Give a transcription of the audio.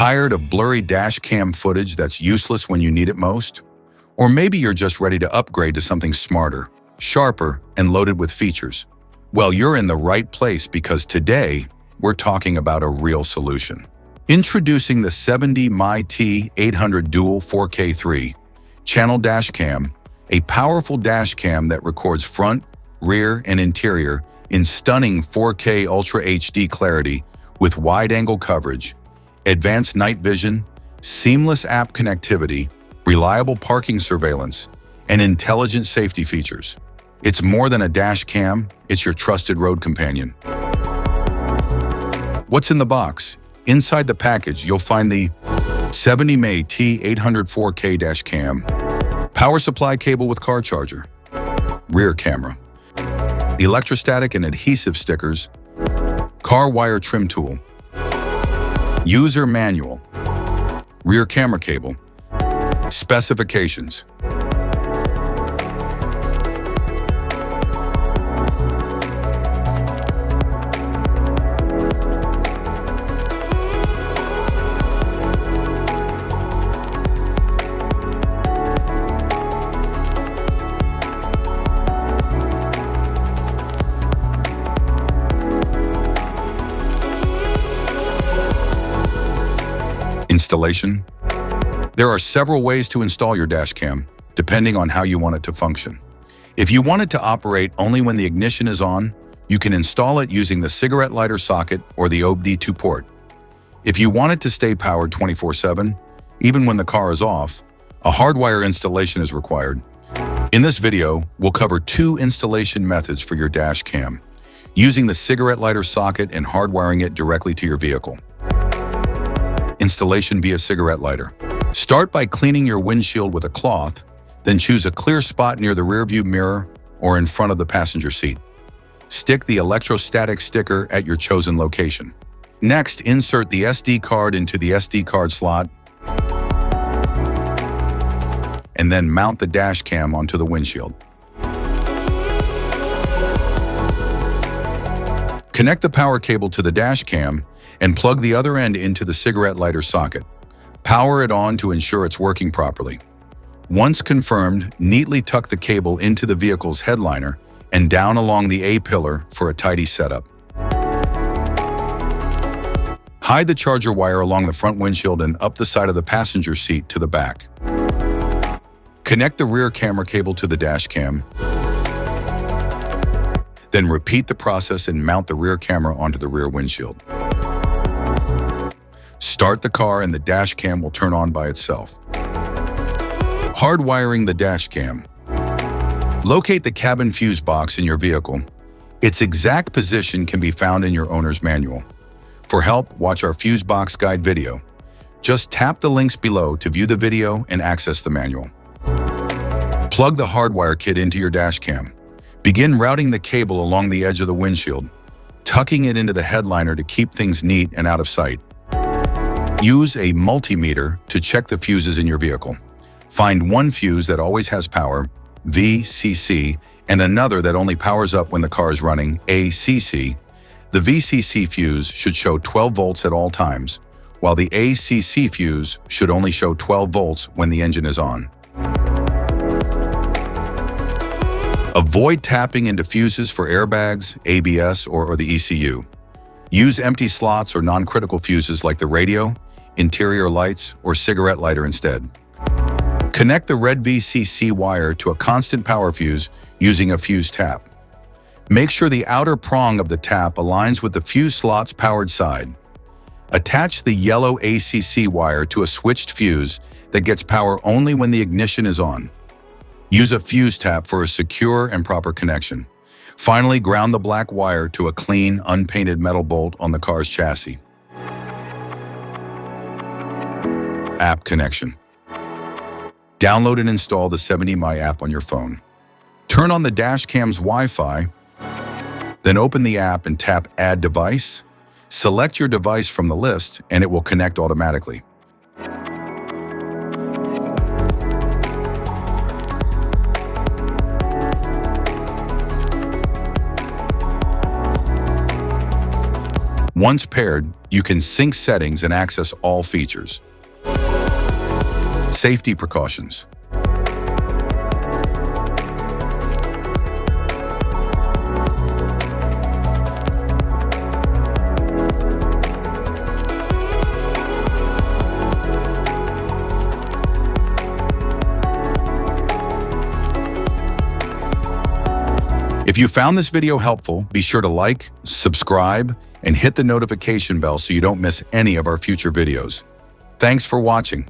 Tired of blurry dash cam footage that's useless when you need it most? Or maybe you're just ready to upgrade to something smarter, sharper, and loaded with features. Well, you're in the right place because today, we're talking about a real solution. Introducing the 70mai T800 Dual 4K 3-channel Dashcam, a powerful dashcam that records front, rear, and interior in stunning 4K Ultra HD clarity with wide-angle coverage, advanced night vision, seamless app connectivity, reliable parking surveillance, and intelligent safety features. It's more than a dash cam, it's your trusted road companion. What's in the box? Inside the package, you'll find the 70mai T800 4K Dashcam, power supply cable with car charger, rear camera, electrostatic and adhesive stickers, car wire trim tool, user manual, rear camera cable, specifications. Installation. There are several ways to install your dashcam, depending on how you want it to function. If you want it to operate only when the ignition is on, you can install it using the cigarette lighter socket or the OBD2 port. If you want it to stay powered 24/7, even when the car is off, a hardwire installation is required. In this video, we'll cover two installation methods for your dashcam, using the cigarette lighter socket and hardwiring it directly to your vehicle. Installation via cigarette lighter. Start by cleaning your windshield with a cloth, then choose a clear spot near the rearview mirror or in front of the passenger seat. Stick the electrostatic sticker at your chosen location. Next, insert the SD card into the SD card slot, and then mount the dash cam onto the windshield. Connect the power cable to the dash cam and plug the other end into the cigarette lighter socket. Power it on to ensure it's working properly. Once confirmed, neatly tuck the cable into the vehicle's headliner and down along the A-pillar for a tidy setup. Hide the charger wire along the front windshield and up the side of the passenger seat to the back. Connect the rear camera cable to the dash cam. Then repeat the process and mount the rear camera onto the rear windshield. Start the car and the dash cam will turn on by itself. Hardwiring the dash cam. Locate the cabin fuse box in your vehicle. Its exact position can be found in your owner's manual. For help, watch our fuse box guide video. Just tap the links below to view the video and access the manual. Plug the hardwire kit into your dash cam. Begin routing the cable along the edge of the windshield, tucking it into the headliner to keep things neat and out of sight. Use a multimeter to check the fuses in your vehicle. Find one fuse that always has power, VCC, and another that only powers up when the car is running, ACC. The VCC fuse should show 12 volts at all times, while the ACC fuse should only show 12 volts when the engine is on. Avoid tapping into fuses for airbags, ABS, or the ECU. Use empty slots or non-critical fuses like the radio, interior lights, or cigarette lighter instead. Connect the red VCC wire to a constant power fuse using a fuse tap. Make sure the outer prong of the tap aligns with the fuse slot's powered side. Attach the yellow ACC wire to a switched fuse that gets power only when the ignition is on. Use a fuse tap for a secure and proper connection. Finally, ground the black wire to a clean, unpainted metal bolt on the car's chassis. App connection. Download and install the 70mai app on your phone. Turn on the dashcam's Wi-Fi, then open the app and tap Add Device. Select your device from the list and it will connect automatically. Once paired, you can sync settings and access all features. Safety precautions. If you found this video helpful, be sure to like, subscribe, and hit the notification bell so you don't miss any of our future videos. Thanks for watching.